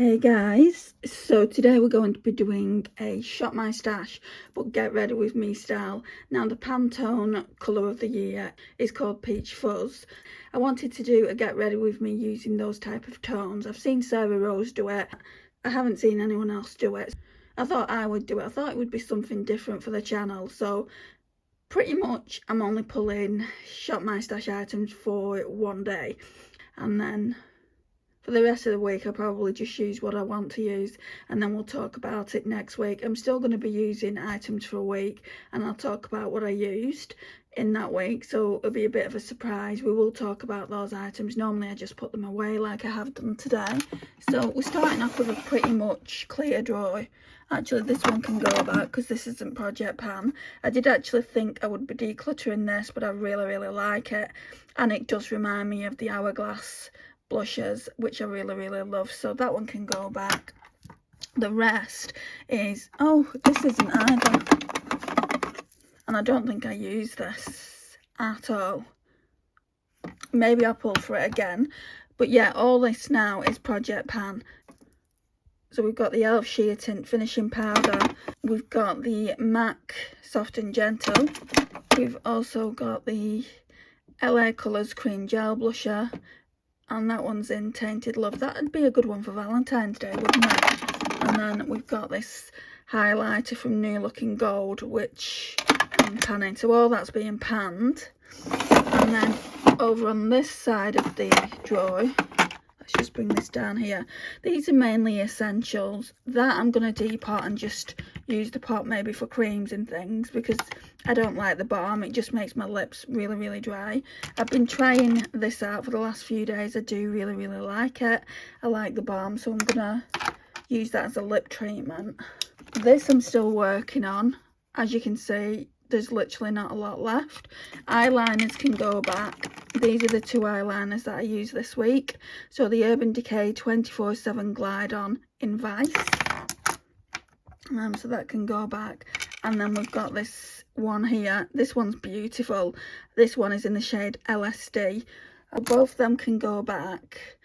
Hey guys, so today we're going to be doing a Shop My Stash but get ready with me style. Now the Pantone colour of the year is called Peach Fuzz. I wanted to do a get ready with me using those type of tones. I've seen Sarah Rose do it, I haven't seen anyone else do it. I thought I would do it, I thought it would be something different for the channel. So pretty much I'm only pulling Shop My Stash items for one day, and then for the rest of the week I'll probably just use what I want to use, and then we'll talk about it next week. I'm still going to be using items for a week and I'll talk about what I used in that week, so it'll be a bit of a surprise. We will talk about those items. Normally I just put them away like I have done today. So we're starting off with a pretty much clear drawer. Actually this one can go back because this isn't Project Pan. I did actually think I would be decluttering this, but I really like it, and it does remind me of the Hourglass blushes, which I really love, so that one can go back. The rest is, oh, this isn't either, and I don't think I use this at all. Maybe I'll pull for it again, but yeah, all this now is Project Pan. So we've got the e.l.f. Sheer Tint Finishing Powder, we've got the MAC Soft and Gentle, we've also got the LA Colours Cream Gel Blusher, and that one's in Tainted Love. That'd be a good one for Valentine's Day, wouldn't it? And then we've got this highlighter from New Looking Gold, which I'm panning. So all that's being panned. And then over on this side of the drawer, let's just bring this down here. These are mainly essentials. That I'm going to depot and just use the pot maybe for creams and things, because I don't like the balm. It just makes my lips really dry. I've been trying this out for the last few days. I do really like it. I like the balm, so I'm gonna use that as a lip treatment. This I'm still working on. As you can see, there's literally not a lot left. Eyeliners can go back. These are the two eyeliners that I use this week. So the Urban Decay 24/7 Glide On in Vice. So that can go back. And then we've got this one here. This one's beautiful. This one is in the shade LSD. Both of them can go back.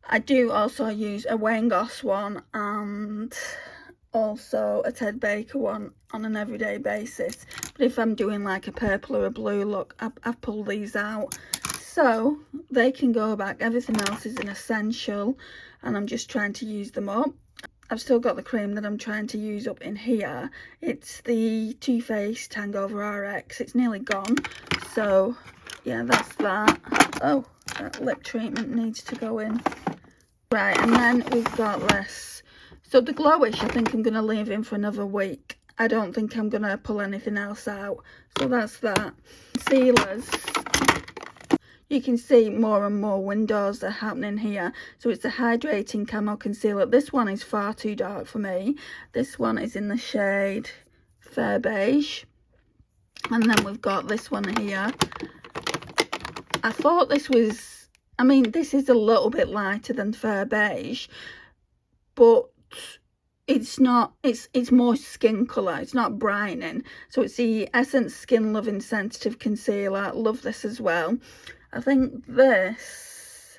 I do also use a Wayne Goss one and also a Ted Baker one on an everyday basis. But if I'm doing like a purple or a blue look, I pull these out. So they can go back. Everything else is an essential, and I'm just trying to use them up. I've still got the cream that I'm trying to use up in here. It's the Too Faced Tangover RX. It's nearly gone. So, yeah, that's that. Oh, that lip treatment needs to go in. Right, and then we've got this. So the Glowish, I think I'm going to leave in for another week. I don't think I'm going to pull anything else out. So that's that. Concealers. You can see more and more windows are happening here. So it's a hydrating camo concealer. This one is far too dark for me. This one is in the shade Fair Beige. And then we've got this one here. I thought this was, I mean, this is a little bit lighter than Fair Beige, but it's not, it's more skin colour. It's not brightening. So it's the Essence Skin Loving Sensitive Concealer. Love this as well. I think this,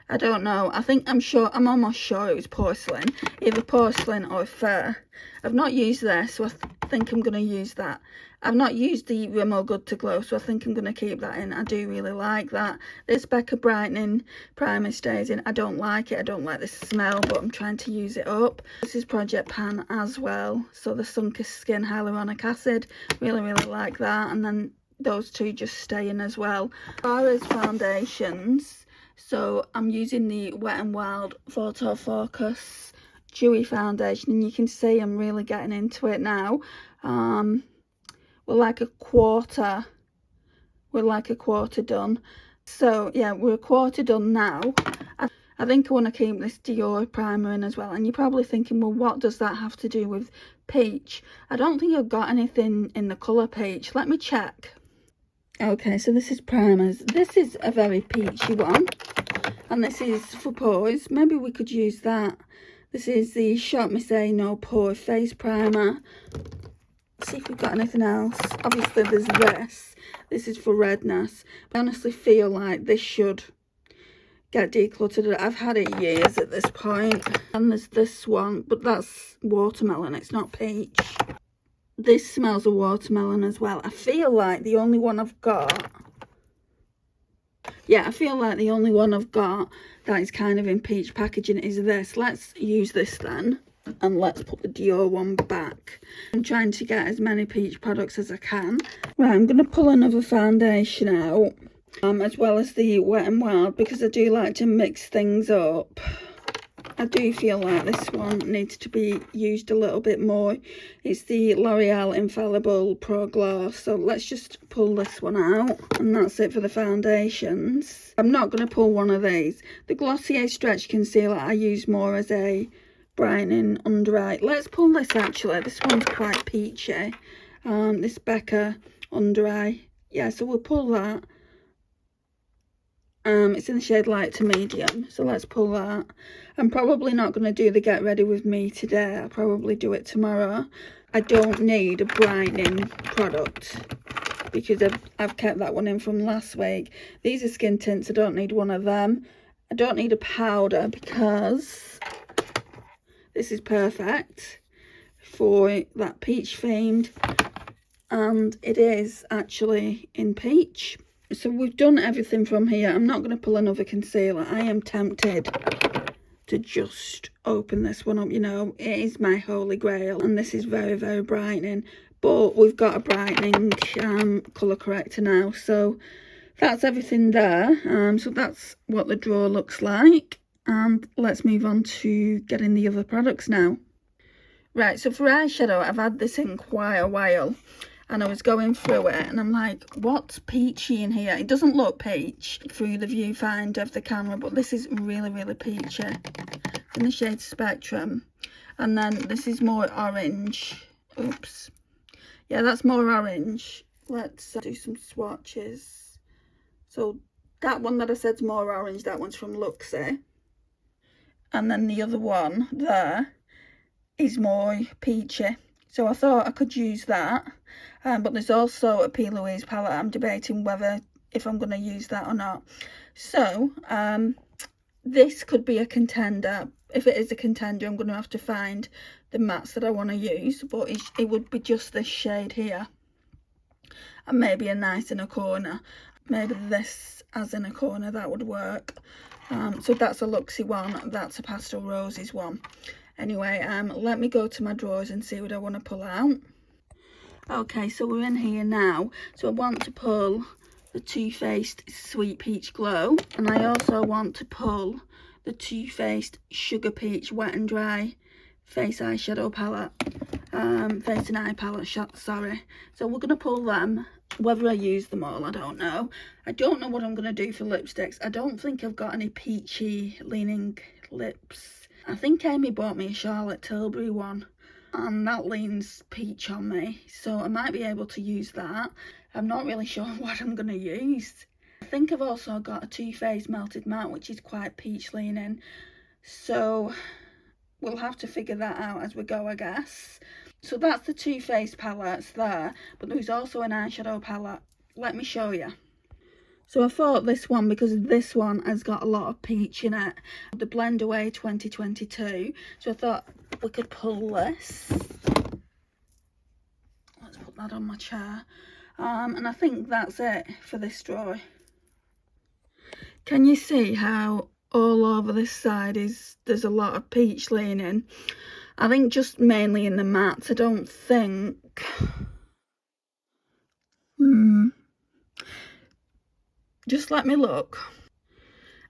I don't know, I'm almost sure it was porcelain, either porcelain or fair. I've not used this, so I think I'm going to use that. I've not used the Rimmel Good to Glow, so I think I'm going to keep that in. I do really like that. This Becca Brightening Primer stays in. I don't like it, I don't like the smell, but I'm trying to use it up. This is Project Pan as well, so the Sunkissed Skin Hyaluronic Acid, really like that. And then those two just stay in as well. As far as foundations, so I'm using the Wet n Wild Photo Focus Dewy Foundation, and you can see I'm really getting into it now. We're like a quarter done. So yeah, we're a quarter done now. I think I want to keep this Dior primer in as well. And you're probably thinking, well, what does that have to do with peach? I don't think I've got anything in the colour peach. Let me check. Okay, so this is primers. This is a very peachy one, and this is for pores. Maybe we could use that. This is the Shop Miss A No Pore Face Primer. Let's see if we've got anything else. Obviously there's this. This is for redness. I honestly feel like this should get decluttered. I've had it years at this point. And there's this one, but that's watermelon, it's not peach. This smells of watermelon as well. I feel like the only one I've got, yeah, I feel like the only one I've got that is kind of in peach packaging is this. Let's use this then, and let's put the Dior one back. I'm trying to get as many peach products as I can. Right, I'm going to pull another foundation out, as well as the Wet n Wild, because I do like to mix things up. I do feel like this one needs to be used a little bit more. It's the L'Oreal Infallible Pro Gloss. So let's just pull this one out. And that's it for the foundations. I'm not going to pull one of these. The Glossier Stretch Concealer I use more as a brightening under eye. Let's pull this actually. This one's quite peachy. This Becca under eye. Yeah, so we'll pull that. It's in the shade light to medium, so let's pull that. I'm probably not going to do the Get Ready With Me today. I'll probably do it tomorrow. I don't need a brightening product because I've kept that one in from last week. These are skin tints. I don't need one of them. I don't need a powder because this is perfect for that peach themed, and it is actually in peach. So we've done everything from here. I'm not going to pull another concealer. I am tempted to just open this one up. You know, it is my holy grail, and this is very, very brightening. But we've got a brightening colour corrector now. So that's everything there. So that's what the drawer looks like. And let's move on to getting the other products now. Right, so for eyeshadow, I've had this in quite a while. And I was going through it and I'm like, what's peachy in here? It doesn't look peach through the viewfinder of the camera, but this is really, really peachy. It's in the shade Spectrum. And then this is more orange. Oops. Yeah, that's more orange. Let's do some swatches. So that one that I said's more orange, that one's from Luxie. And then the other one there is more peachy. So I thought I could use that. But there's also a P. Louise palette. I'm debating whether if I'm going to use that or not. So this could be a contender. If it is a contender, I'm going to have to find the mattes that I want to use. But it would be just this shade here. And maybe a nice inner corner. Maybe this as in a corner, that would work. So that's a Luxie one. That's a Pastel Roses one. Anyway, let me go to my drawers and see what I want to pull out. Okay, so we're in here now. So I want to pull the Too Faced Sweet Peach Glow. And I also want to pull the Too Faced Sugar Peach Wet and Dry Face Eyeshadow Palette. Face and Eye Palette, sorry. So we're going to pull them. Whether I use them all, I don't know. I don't know what I'm going to do for lipsticks. I don't think I've got any peachy leaning lips. I think Amy bought me a Charlotte Tilbury one. And that leans peach on me, so I might be able to use that. I'm not really sure what I'm going to use. I think I've also got a Too Faced Melted Matte, which is quite peach leaning. So we'll have to figure that out as we go, I guess. So that's the Too Faced palettes there, but there's also an eyeshadow palette. Let me show you. So I thought this one, because this one has got a lot of peach in it, the Blend Away 2022. So I thought we could pull this. Let's put that on my chair. And I think that's it for this drawer. Can you see how all over this side there's a lot of peach leaning? I think just mainly in the mattes. I don't think... Just let me look.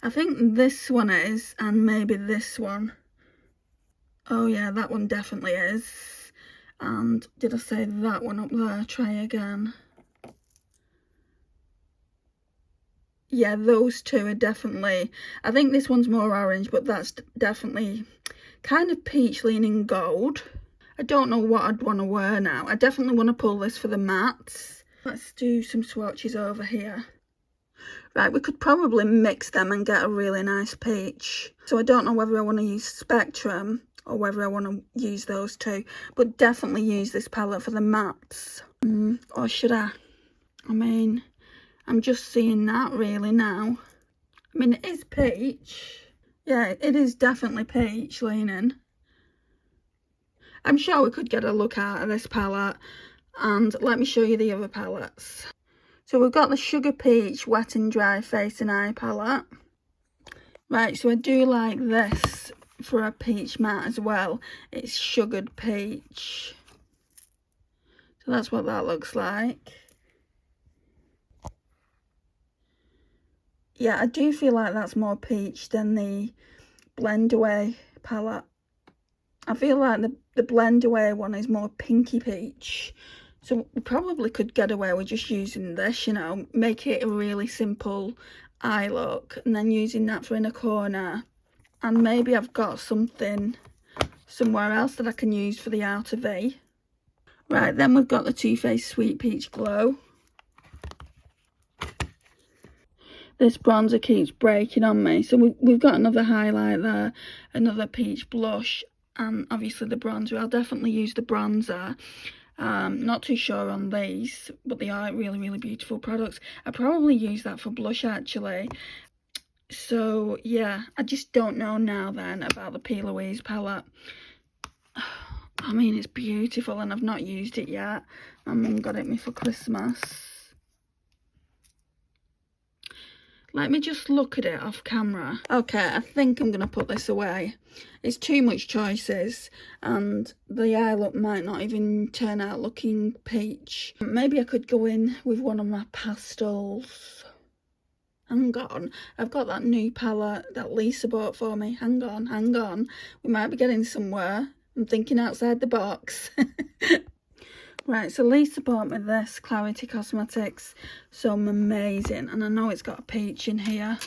I think this one is, and maybe this one. Oh yeah, that one definitely is. And did I say that one up there? Try again. Yeah, those two are definitely... I think this one's more orange, but that's definitely kind of peach leaning gold. I don't know what I'd want to wear now. I definitely want to pull this for the mattes. Let's do some swatches over here. Right, we could probably mix them and get a really nice peach. So I don't know whether I want to use Spectrum or whether I want to use those two. But definitely use this palette for the mattes. Or should I? I mean, I'm just seeing that really now. I mean, it is peach. Yeah, it is definitely peach leaning. I'm sure we could get a look out of this palette, and let me show you the other palettes. So we've got the Sugar Peach Wet and Dry Face and Eye palette. Right, so I do like this for a peach matte as well. It's sugared peach. So that's what that looks like. Yeah, I do feel like that's more peach than the Blend Away palette. I feel like the Blend Away one is more pinky peach. So we probably could get away with just using this, you know, make it a really simple eye look, and then using that for inner corner. And maybe I've got something somewhere else that I can use for the outer V. Right, then we've got the Too Faced Sweet Peach Glow. This bronzer keeps breaking on me, so we've got another highlight there, another peach blush, and obviously the bronzer. I'll definitely use the bronzer. Not too sure on these, but they are really, really beautiful products. I probably use that for blush actually. So yeah, I just don't know now then about the P. Louise palette. I mean, it's beautiful and I've not used it yet. My mum got it me for Christmas. Let me just look at it off camera. Okay, I think I'm going to put this away. It's too much choices and the eye look might not even turn out looking peach. Maybe I could go in with one of my pastels. Hang on, I've got that new palette that Lisa bought for me. Hang on. We might be getting somewhere. I'm thinking outside the box. Right, so Lisa bought me this Clarity Cosmetics Some Amazing, and I know it's got a peach in here.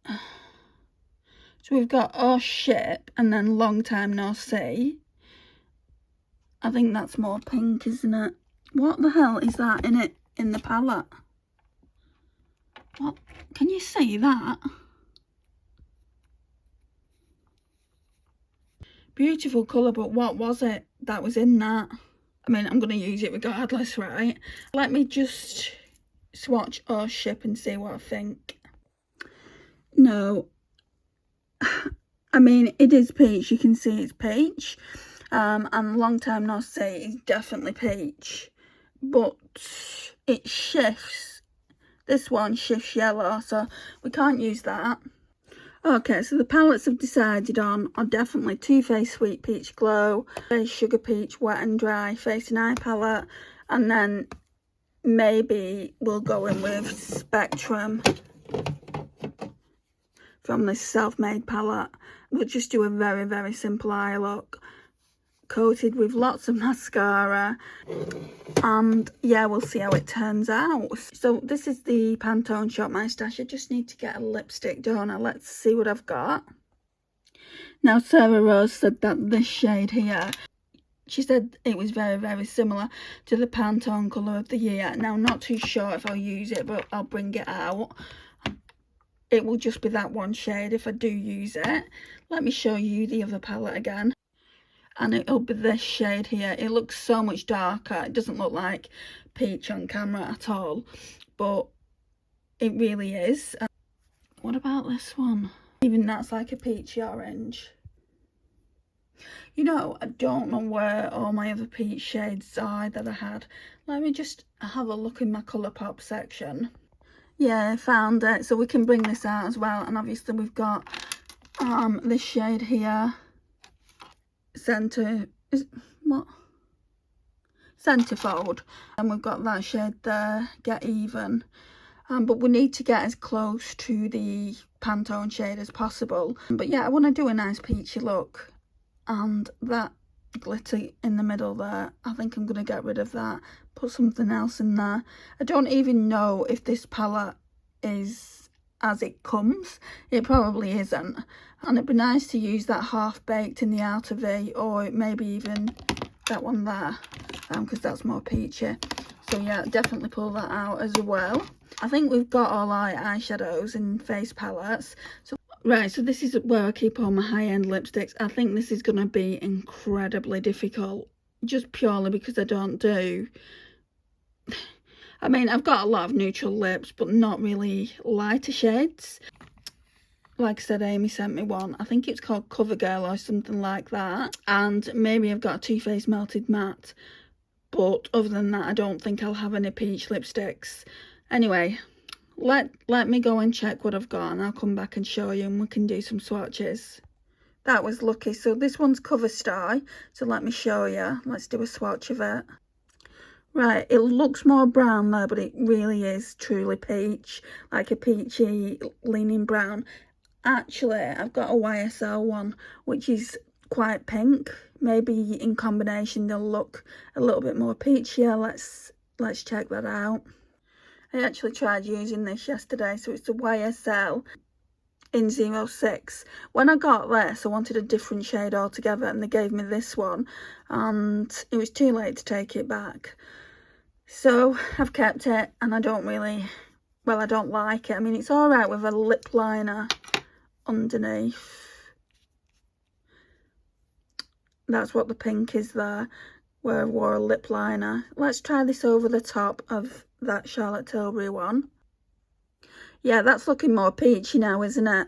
So we've got Oh Ship and then Long Time No See. I think that's more pink, isn't it? What the hell is that in it, in the palette? What? Can you see that? Beautiful colour, but what was it that was in that? I mean, I'm going to use it regardless, right? Let me just swatch or ship and see what I think. No. I mean, it is peach. You can see it's peach. And Long Time No See is definitely peach. But it shifts. This one shifts yellow, so we can't use that. Okay, so the palettes I've decided on are definitely Too Faced Sweet Peach Glow, Sugar Peach Wet and Dry Face and Eye palette, and then maybe we'll go in with Spectrum from this Self-Made palette. We'll just do a very, very simple eye look, coated with lots of mascara, and yeah, we'll see how it turns out. So this is the Pantone Shop My Stash. I just need to get a lipstick, don't I? Let's see what I've got. Now Sarah Rose said that this shade here, she said it was very, very similar to the Pantone Colour of the Year. Now I'm not too sure if I'll use it, but I'll bring it out. It will just be that one shade if I do use it. Let me show you the other palette again. And it'll be this shade here. It looks so much darker. It doesn't look like peach on camera at all, but it really is. What about this one? Even that's like a peachy orange. You know, I don't know where all my other peach shades are that I had. Let me just have a look in my Colourpop section. Yeah, I found it. So we can bring this out as well. And obviously we've got this shade here. Centerfold, and we've got that shade there, Get Even, but we need to get as close to the Pantone shade as possible. But yeah, I want to do a nice peachy look, and that glitter in the middle there, I think I'm going to get rid of that, put something else in there. I don't even know if this palette is as it comes. It probably isn't, and it'd be nice to use that Half Baked in the outer V, or maybe even that one there, because that's more peachy. So yeah, definitely pull that out as well. I think we've got all our eyeshadows and face palettes. So right, so this is where I keep all my high-end lipsticks. I think this is going to be incredibly difficult, just purely because I I mean, I've got a lot of neutral lips, but not really lighter shades. Like I said, Amy sent me one. I think it's called CoverGirl or something like that. And maybe I've got a Too Faced Melted Matte. But other than that, I don't think I'll have any peach lipsticks. Anyway, let me go and check what I've got, and I'll come back and show you, and we can do some swatches. That was lucky. So this one's Cover Star. So let me show you. Let's do a swatch of it. Right, it looks more brown there, but it really is truly peach. Like a peachy leaning brown. Actually, I've got a YSL one, which is quite pink. Maybe in combination they'll look a little bit more peachier. Let's check that out. I actually tried using this yesterday, so it's the YSL in 06. When I got this, I wanted a different shade altogether, and they gave me this one, and it was too late to take it back. So I've kept it, and I don't like it. I mean, it's alright with a lip liner underneath. That's what the pink is there, where I wore a lip liner. Let's try this over the top of that Charlotte Tilbury one. Yeah, that's looking more peachy now, isn't it?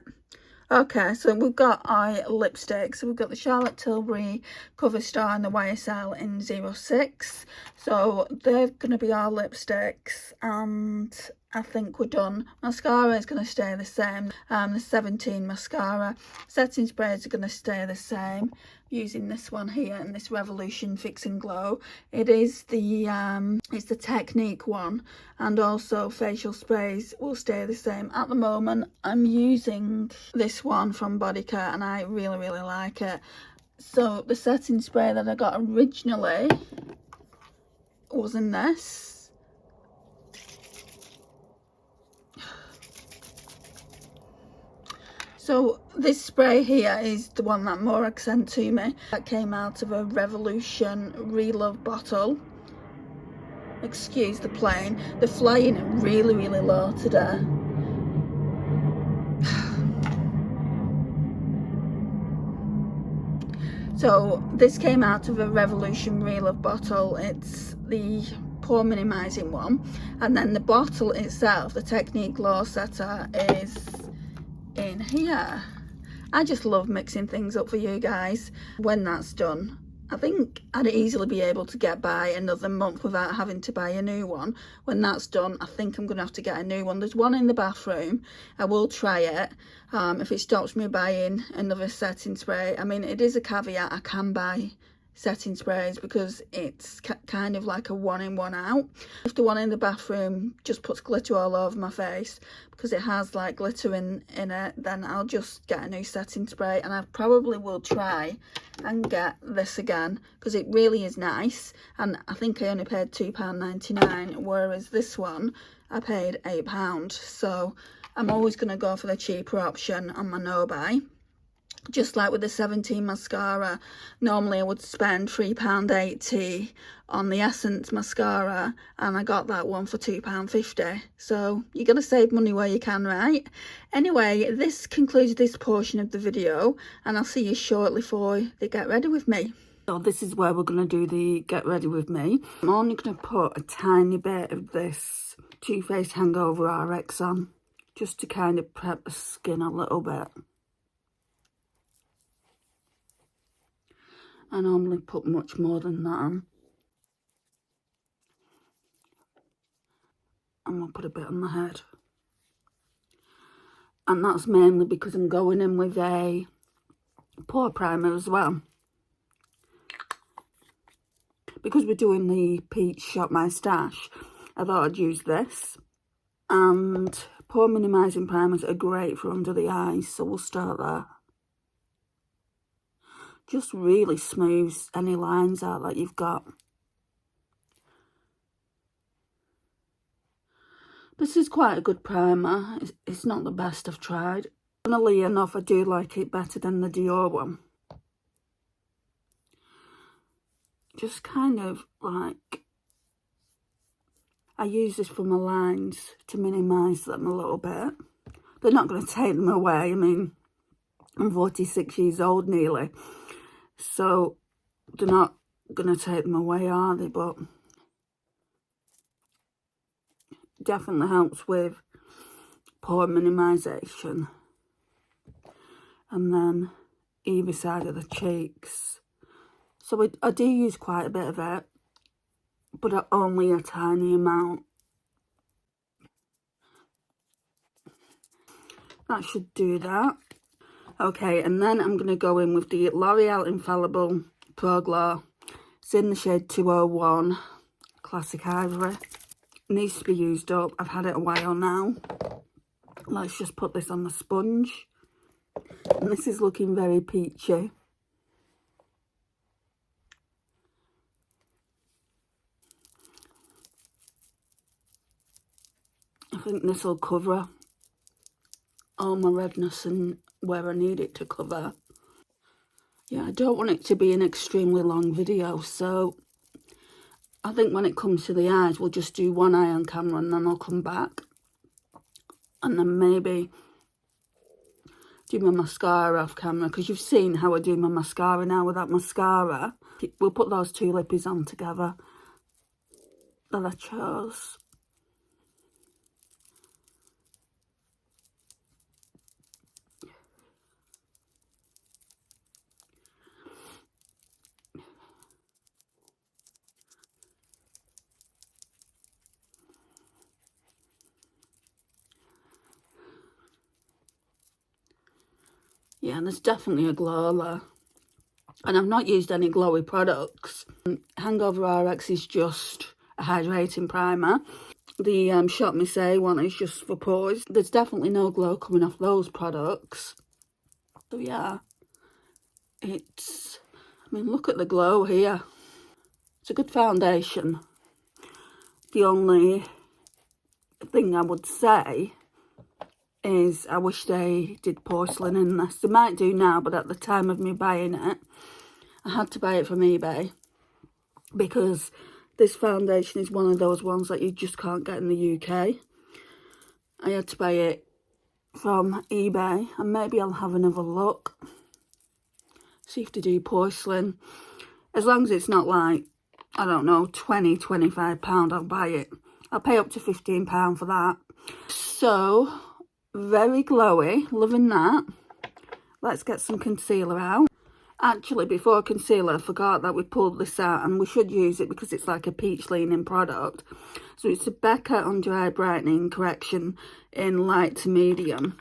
Okay, so we've got our lipsticks. So we've got the Charlotte Tilbury Cover Star and the YSL in 06. So they're going to be our lipsticks, and I think we're done. Mascara is going to stay the same. The 17 mascara. Setting sprays are going to stay the same. Using this one here, and this Revolution Fix and Glow. It is it's the Technique one, and also facial sprays will stay the same. At the moment, I'm using this one from Bodycare, and I really like it. So the setting spray that I got originally was in this. So this spray here is the one that Morag sent to me. That came out of a Revolution Relove bottle. Excuse the plane. They're flying really low today. So this came out of a Revolution Relove bottle. It's the pore minimising one. And then the bottle itself, the Technique Glow Setter, is in here. I just love mixing things up for you guys. When that's done, I think I'd easily be able to get by another month without having to buy a new one. When that's done, I think I'm gonna have to get a new one. There's one in the bathroom. I will try it. If it stops me buying another setting spray. I mean, it is a caveat, I can buy setting sprays because it's kind of like a one in, one out. If the one in the bathroom just puts glitter all over my face because it has like glitter in it, then I'll just get a new setting spray, and I probably will try and get this again because it really is nice. And I think I only paid £2.99, whereas this one I paid £8. So I'm always going to go for the cheaper option on my no buy. Just like with the 17 mascara, normally I would spend £3.80 on the Essence mascara, and I got that one for £2.50. So you're going to save money where you can, right? Anyway, this concludes this portion of the video, and I'll see you shortly for the Get Ready With Me. So this is where we're going to do the Get Ready With Me. I'm only going to put a tiny bit of this Too Faced Hangover RX on, just to kind of prep the skin a little bit. I normally put much more than that on. And we'll put a bit on the head. And that's mainly because I'm going in with a pore primer as well. Because we're doing the Peach Shop My Stash, I thought I'd use this. And pore minimising primers are great for under the eyes, so we'll start there. Just really smooths any lines out that you've got. This is quite a good primer. It's not the best I've tried. Funnily enough, I do like it better than the Dior one. Just kind of like, I use this for my lines to minimise them a little bit. They're not going to take them away. I mean, I'm 46 years old nearly. So they're not going to take them away, are they? But definitely helps with pore minimisation. And then either side of the cheeks. So I do use quite a bit of it, but only a tiny amount. That should do that. Okay, and then I'm going to go in with the L'Oreal Infallible Pro Glow. It's in the shade 201, Classic Ivory. It needs to be used up. I've had it a while now. Let's just put this on the sponge. And this is looking very peachy. I think this will cover all my redness and where I need it to cover. Yeah, I don't want it to be an extremely long video, so I think when it comes to the eyes, we'll just do one eye on camera and then I'll come back. And then maybe do my mascara off camera, because you've seen how I do my mascara now without mascara. We'll put those two lippies on together that I chose. Yeah, and there's definitely a glow there. And I've not used any glowy products. Hangover RX is just a hydrating primer. The Shop Me Say one is just for pores. There's definitely no glow coming off those products. So yeah, I mean, look at the glow here. It's a good foundation. The only thing I would say is I wish they did porcelain in this. They might do now, but at the time of me buying it, I had to buy it from eBay, because this foundation is one of those ones that you just can't get in the UK. I had to buy it from eBay, and maybe I'll have another look, see if they do porcelain. As long as it's not like, I don't know, £20–25, I'll buy it. I'll pay up to £15 for that. So, very glowy, loving that. Let's get some concealer out. Actually, before concealer, I forgot that we pulled this out, and we should use it because it's like a peach leaning product. So it's a Becca Under Eye Brightening Correction in light to medium.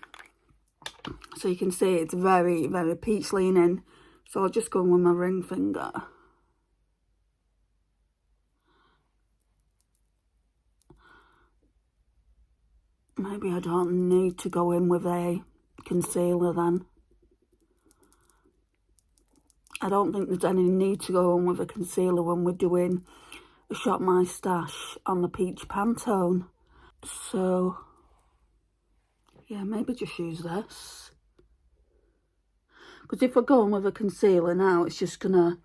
So you can see it's very, very peach leaning. So I'll just go in with my ring finger. Maybe I don't need to go in with a concealer then. I don't think there's any need to go on with a concealer when we're doing a Shop My Stash on the Peach Pantone. So, yeah, maybe just use this. Because if we're going with a concealer now, it's just going to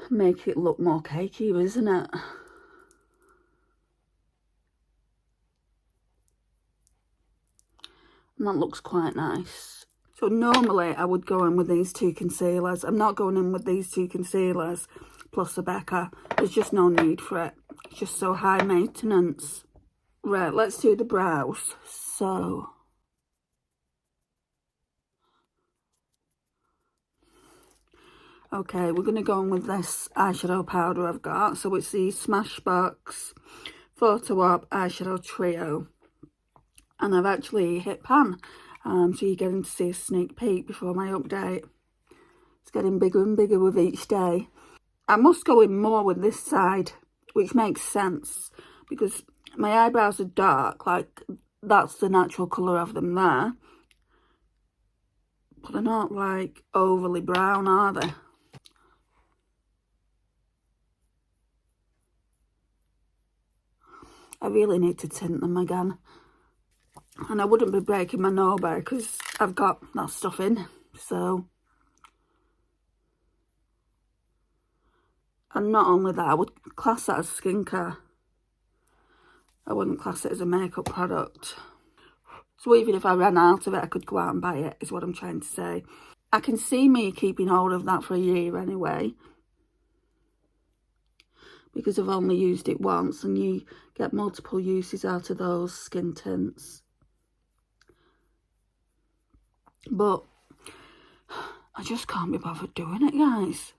make it look more cakey, isn't it? And that looks quite nice. So normally I would go in with these two concealers. I'm not going in with these two concealers plus a Becca. There's just no need for it. It's just so high maintenance. Right, let's do the brows. So, okay, we're going to go in with this eyeshadow powder I've got. So it's the Smashbox Photo Op Eyeshadow Trio. And I've actually hit pan. So you're getting to see a sneak peek before my update. It's getting bigger and bigger with each day. I must go in more with this side, which makes sense, because my eyebrows are dark, like that's the natural colour of them there. But they're not like overly brown, are they? I really need to tint them again. And I wouldn't be breaking my nose because I've got that stuff in, so. And not only that, I would class that as skincare. I wouldn't class it as a makeup product. So even if I ran out of it, I could go out and buy it, is what I'm trying to say. I can see me keeping hold of that for a year anyway. because I've only used it once, and you get multiple uses out of those skin tints. But I just can't be bothered doing it, guys.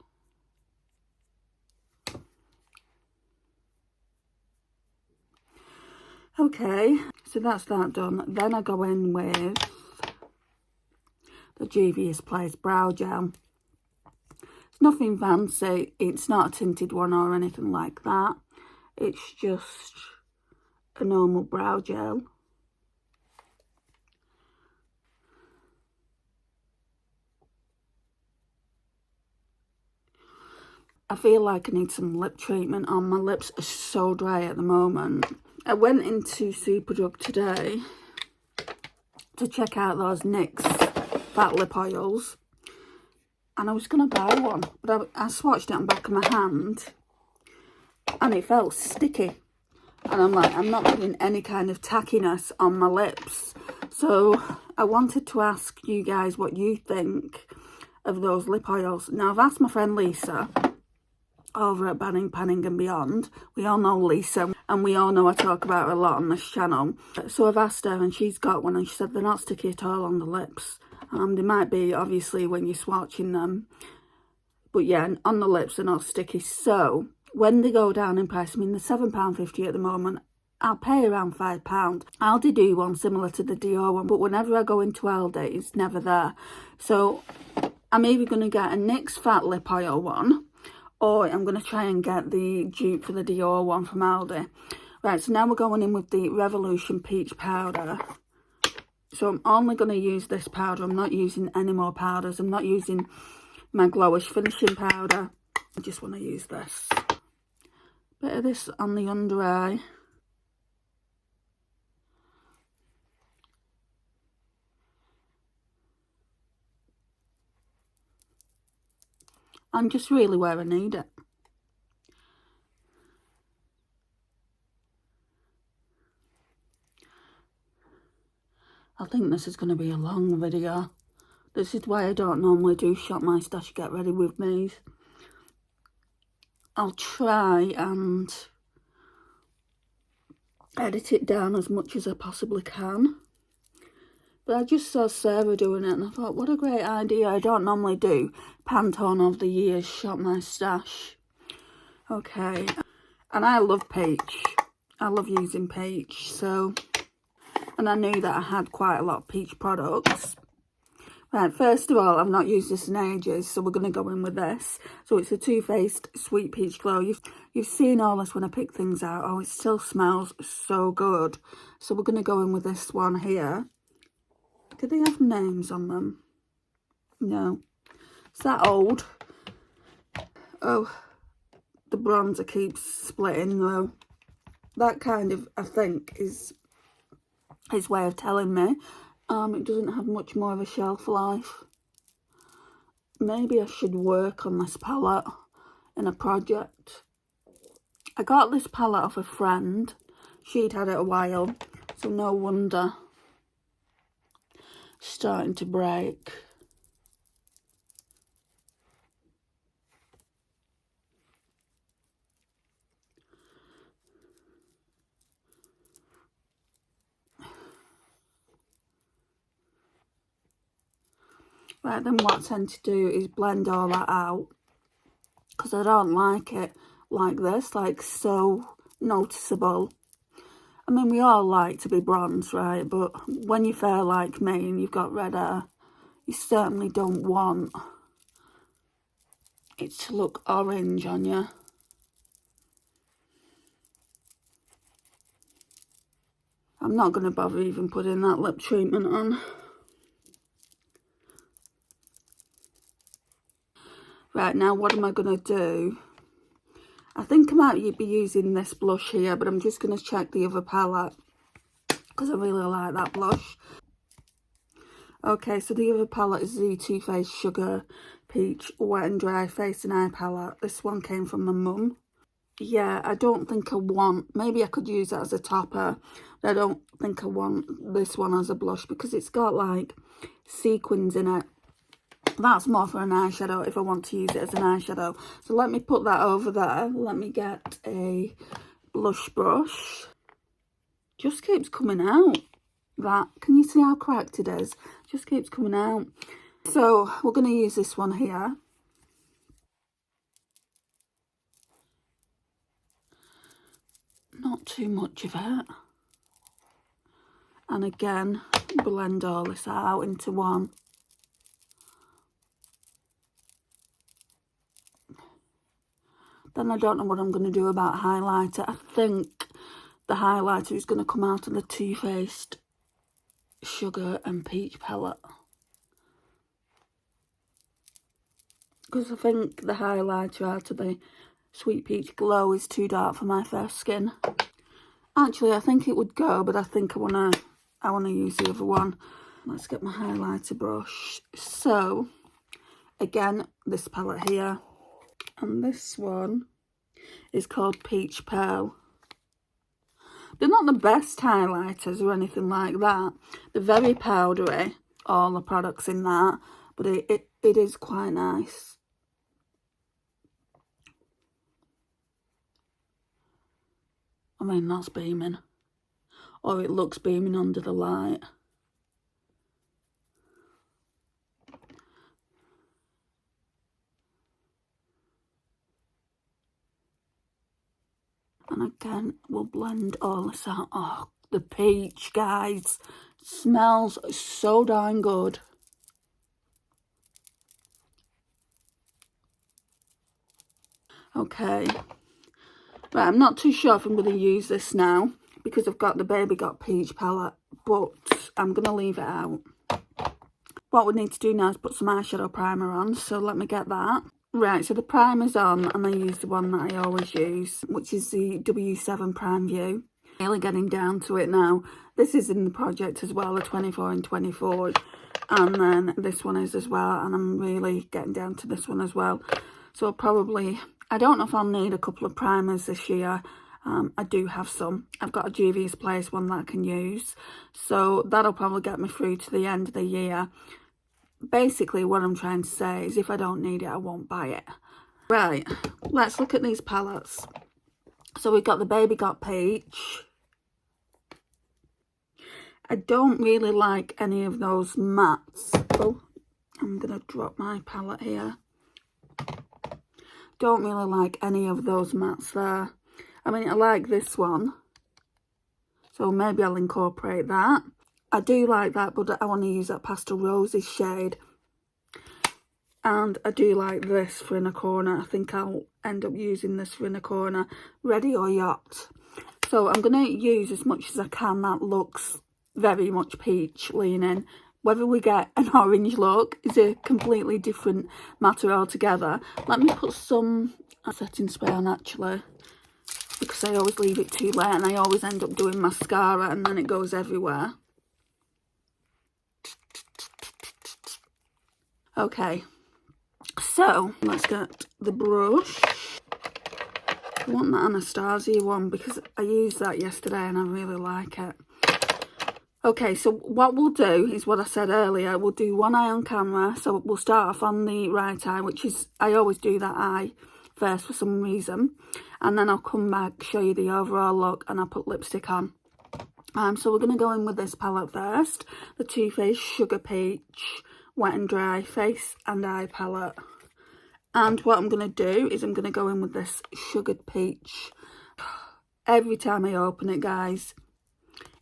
Okay, so that's that done. Then I go in with the Juvia's Place Brow Gel. It's nothing fancy. It's not a tinted one or anything like that. It's just a normal brow gel. I feel like I need some lip treatment on. My lips are so dry at the moment. I went into Superdrug today to check out those NYX fat lip oils, and I was going to buy one, but I swatched it on the back of my hand and it felt sticky, and I'm like, I'm not putting any kind of tackiness on my lips. So I wanted to ask you guys what you think of those lip oils. Now, I've asked my friend Lisa over at Banning, Panning and Beyond. We all know Lisa, and we all know I talk about her a lot on this channel. So I've asked her, and she's got one, and she said they're not sticky at all on the lips. They might be, obviously, when you're swatching them, but yeah, on the lips they're not sticky. So when they go down in price, I mean, they're £7.50 at the moment. I'll pay around £5. Aldi do one similar to the Dior one, but whenever I go into Aldi, it's never there. So I'm either going to get a NYX Fat Lip Oil one, or I'm going to try and get the dupe for the Dior one from Aldi. Right, so now we're going in with the Revolution Peach Powder. So I'm only going to use this powder. I'm not using any more powders. I'm not using my Glowish finishing powder. I just want to use this. Bit of this on the under eye. I'm just really where I need it. I think this is going to be a long video. This is why I don't normally do Shop My Stash Get Ready With Me. I'll try and edit it down as much as I possibly can. But I just saw Sarah doing it and I thought, what a great idea. I don't normally do Pantone of the Year's Shop My Stash. Okay. And I love peach. I love using peach, so... And I knew that I had quite a lot of peach products. Right, first of all, I've not used this in ages, so we're going to go in with this. So it's a Too Faced Sweet Peach Glow. You've seen all this when I pick things out. Oh, it still smells so good. So we're going to go in with this one here. Do they have names on them? No. It's that old. Oh, the bronzer keeps splitting though. That kind of, I think, is his way of telling me it doesn't have much more of a shelf life. Maybe I should work on this palette in a project. I got this palette off a friend. She'd had it a while, so no wonder it's starting to break. Right, then what I tend to do is blend all that out, because I don't like it like this, like so noticeable. I mean, we all like to be bronze, right? But when you're fair like me and you've got red hair, you certainly don't want it to look orange on you. I'm not going to bother even putting that lip treatment on. Right, now what am I going to do? I think I might be using this blush here, but I'm just going to check the other palette because I really like that blush. Okay, so the other palette is the Too Faced Sugar Peach Wet and Dry Face and Eye palette. This one came from my mum. Yeah, I don't think I want... Maybe I could use that as a topper, but I don't think I want this one as a blush because it's got, like, sequins in it. That's more for an eyeshadow if I want to use it as an eyeshadow. So let me put that over there. Let me get a blush brush. Just keeps coming out. That, can you see how cracked it is? Just keeps coming out. So we're going to use this one here. Not too much of it. And again, blend all this out into one. Then I don't know what I'm going to do about highlighter. I think the highlighter is going to come out of the Too Faced Sugar and Peach palette. Because I think the highlighter out of the Sweet Peach Glow is too dark for my fair skin. Actually, I think it would go, but I think I wanna use the other one. Let's get my highlighter brush. So, again, this palette here. And this one is called Peach Pearl. They're not the best highlighters or anything like that. They're very powdery, all the products in that. But it is quite nice. I mean, that's beaming. Or it looks beaming under the light. And again, we'll blend all this out. Oh, the peach, guys. Smells so darn good. Okay. Right, I'm not too sure if I'm going to use this now because I've got the Baby Got Peach palette, but I'm going to leave it out. What we need to do now is put some eyeshadow primer on, so let me get that. Right, so the primer's on, and I use the one that I always use, which is the W7 Prime View. Really getting down to it now. This is in the project as well, the 24 and 24, and then this one is as well, and I'm really getting down to this one as well. So probably, I don't know if I'll need a couple of primers this year. I do have some. I've got a Juvia's Place one that I can use, so that'll probably get me through to the end of the year. Basically, what I'm trying to say is if I don't need it, I won't buy it. Right, let's look at these palettes. So we've got the Baby Got Peach. I don't really like any of those mattes. Oh, I'm going to drop my palette here. Don't really like any of those mattes there. I mean, I like this one. So maybe I'll incorporate that. I do like that, but I want to use that Pastel Roses shade. And I do like this for Inner Corner. I think I'll end up using this for Inner Corner. Ready or Yacht. So I'm going to use as much as I can that looks very much peach leaning. Whether we get an orange look is a completely different matter altogether. Let me put some setting spray on actually, because I always leave it too late and I always end up doing mascara and then it goes everywhere. Okay, so let's get the brush. I want the Anastasia one because I used that yesterday and I really like it. Okay, so what we'll do is what I said earlier. We'll do one eye on camera. So we'll start off on the right eye, which is, I always do that eye first for some reason. And then I'll come back, show you the overall look, and I'll put lipstick on. So we're going to go in with this palette first. The Too Faced Sugar Peach Wet and Dry Face and Eye palette. And what I'm going to do is I'm going to go in with this Sugared Peach. Every time I open it, guys,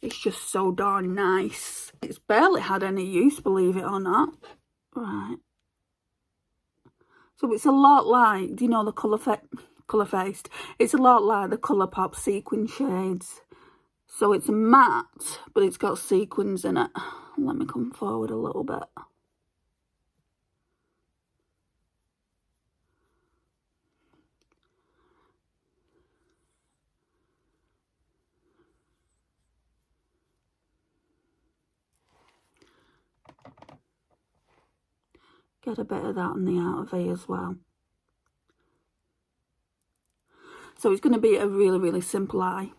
it's just so darn nice. It's barely had any use, believe it or not. Right. So it's a lot like, do you know the Colour Faced? It's a lot like the Colourpop sequin shades. So it's a matte, but it's got sequins in it. Let me come forward a little bit. Get a bit of that on the outer V as well. So it's going to be a really, really simple eye.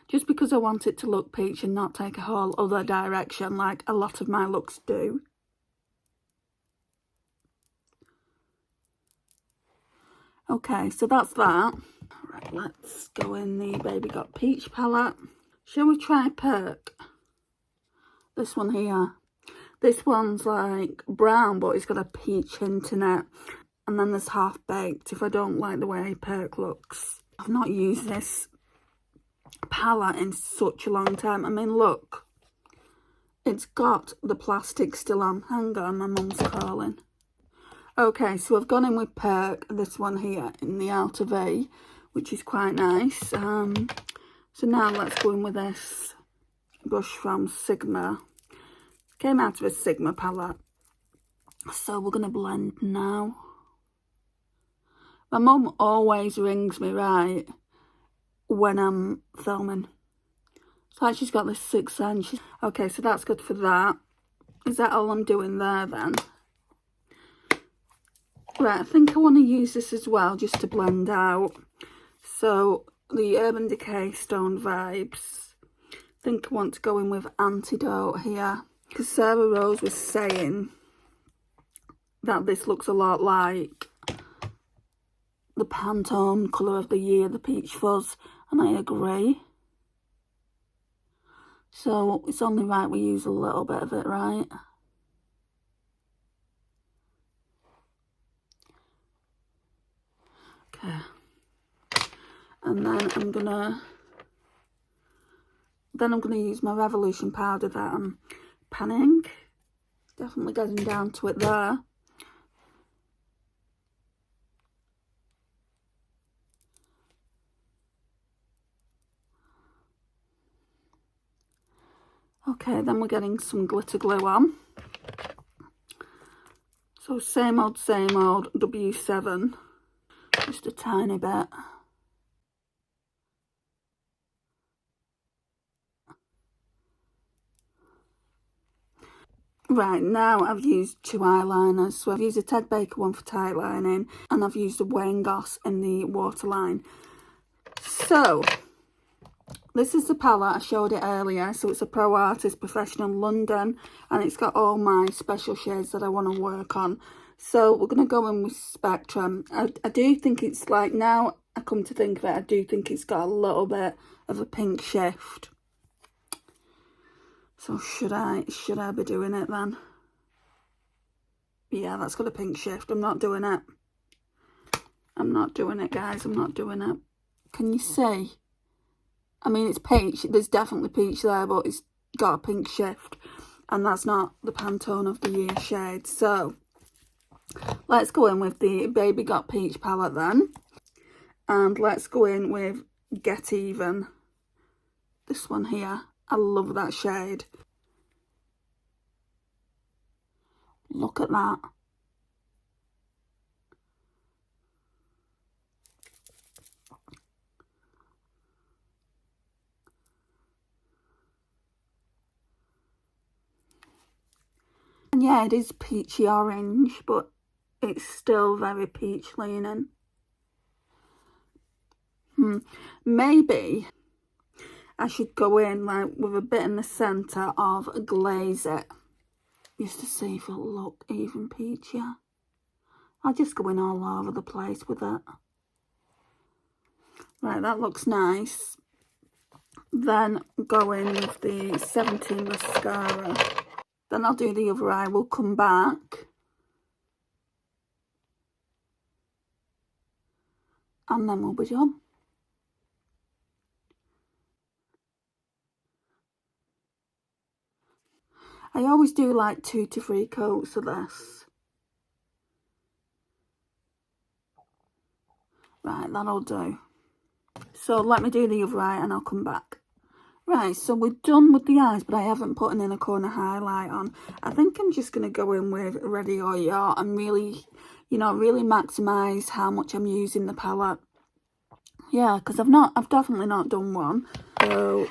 Just because because I want it to look peach and not take a whole other direction like a lot of my looks do. Okay, so that's that. Right, let's go in the Baby Got Peach palette. Shall we try Perk? This one here. This one's like brown, but it's got a peach hint in it. And then there's Half Baked, if I don't like the way Perk looks. I've not used this palette in such a long time. I mean, look. It's got the plastic still on. Hang on, my mum's calling. Okay, so I've gone in with Perk, this one here in the outer V, which is quite nice. So now let's go in with this brush from Sigma. Came out of a Sigma palette. So we're going to blend now. My mum always rings me, right, when I'm filming. It's like she's got this sixth sense. Okay, so that's good for that. Is that all I'm doing there then? Right, I think I want to use this as well, just to blend out. So, the Urban Decay Stone Vibes. I think I want to go in with Antidote here. Because Sarah Rose was saying that this looks a lot like the Pantone colour of the year, the Peach Fuzz. And I agree. So, it's only right we use a little bit of it, right? Okay, and then I'm gonna use my Revolution powder that I'm panning. Definitely getting down to it there. Okay, then we're getting some glitter glue on. So same old W7. Just a tiny bit. Right, now I've used two eyeliners. So I've used a Ted Baker one for tight lining, and I've used a Wayne Goss in the waterline. So, this is the palette, I showed it earlier. So it's a Pro Artist Professional London, and it's got all my special shades that I want to work on. So we're going to go in with Spectrum. I do think it's like, now I come to think of it, I do think it's got a little bit of a pink shift. So should I be doing it then? Yeah, that's got a pink shift. I'm not doing it. I'm not doing it, guys. I'm not doing it. Can you see? I mean, it's peach. There's definitely peach there, but it's got a pink shift. And that's not the Pantone of the year shade. So let's go in with the Baby Got Peach palette then. And let's go in with Get Even. This one here. I love that shade. Look at that. And yeah, it is peachy orange, but it's still very peach leaning. Maybe I should go in like with a bit in the centre of Glaze It, just to see if it'll look even peachier. I'll just go in all over the place with it. Right, that looks nice. Then go in with the 17 mascara. Then I'll do the other eye. We'll come back. And then we'll be done. I always do like 2 to 3 coats of this. Right, that'll do. So let me do the other eye and I'll come back. Right, so we're done with the eyes, but I haven't put an inner corner highlight on. I think I'm just going to go in with Ready or Yacht and really, you know, really maximise how much I'm using the palette. Yeah, because I've definitely not done one. So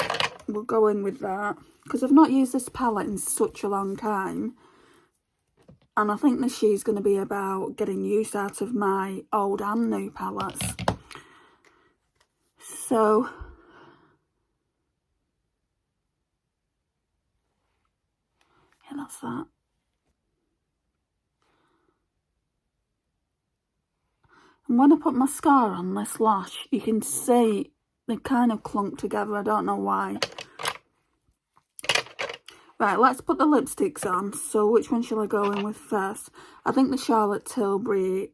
we'll go in with that. Because I've not used this palette in such a long time. And I think this year's going to be about getting use out of my old and new palettes. So that's that. And when I put mascara on this lash, you can see they kind of clump together. I don't know why. Right, let's put the lipsticks on. So which one shall I go in with first? I think the Charlotte Tilbury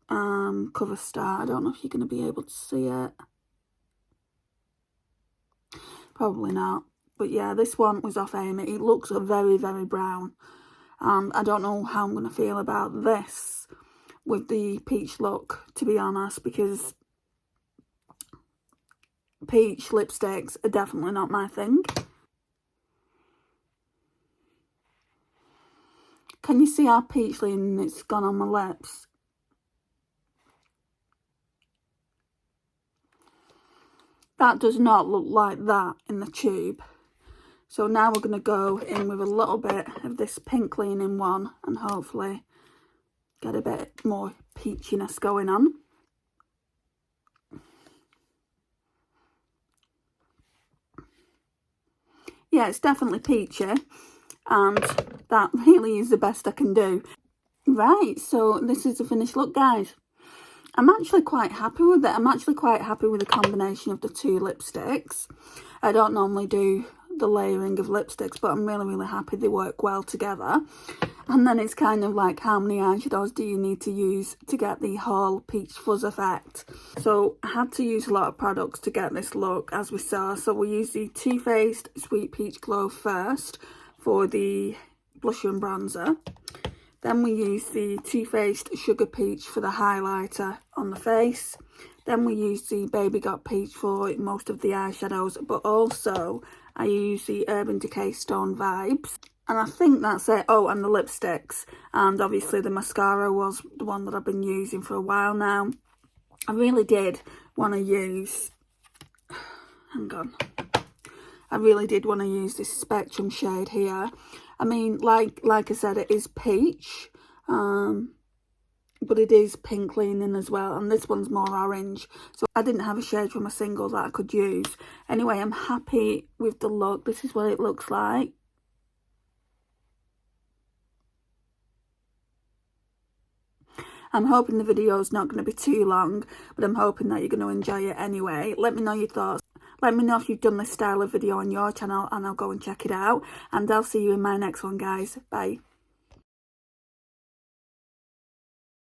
Cover Star. I don't know if you're going to be able to see it. Probably not. But yeah, this one was off Amy. It looks very, very brown. I don't know how I'm going to feel about this with the peach look, to be honest, because peach lipsticks are definitely not my thing. Can you see how peach leaning it's gone on my lips? That does not look like that in the tube. So now we're going to go in with a little bit of this pink leaning one and hopefully get a bit more peachiness going on. Yeah, it's definitely peachy, and that really is the best I can do. Right, so this is the finished look, guys. I'm actually quite happy with it. I'm actually quite happy with the combination of the two lipsticks. I don't normally do the layering of lipsticks, but I'm really, really happy they work well together. And then it's kind of like, how many eyeshadows do you need to use to get the whole peach fuzz effect? So I had to use a lot of products to get this look, as we saw. So we used the Too Faced Sweet Peach Glow first for the blusher and bronzer. Then we used the Too Faced Sugar Peach for the highlighter on the face. Then we used the Baby Got Peach for most of the eyeshadows, but also I used the Urban Decay Stone Vibes. And I think that's it. Oh, and the lipsticks. And obviously the mascara was the one that I've been using for a while now. I really did want to use... Hang on. I really did want to use this Spectrum shade here. I mean, like I said, it is peach. But it is pink leaning as well. And this one's more orange. So I didn't have a shade from a single that I could use. Anyway, I'm happy with the look. This is what it looks like. I'm hoping the video is not going to be too long, but I'm hoping that you're going to enjoy it anyway. Let me know your thoughts. Let me know if you've done this style of video on your channel and I'll go and check it out. And I'll see you in my next one, guys. Bye.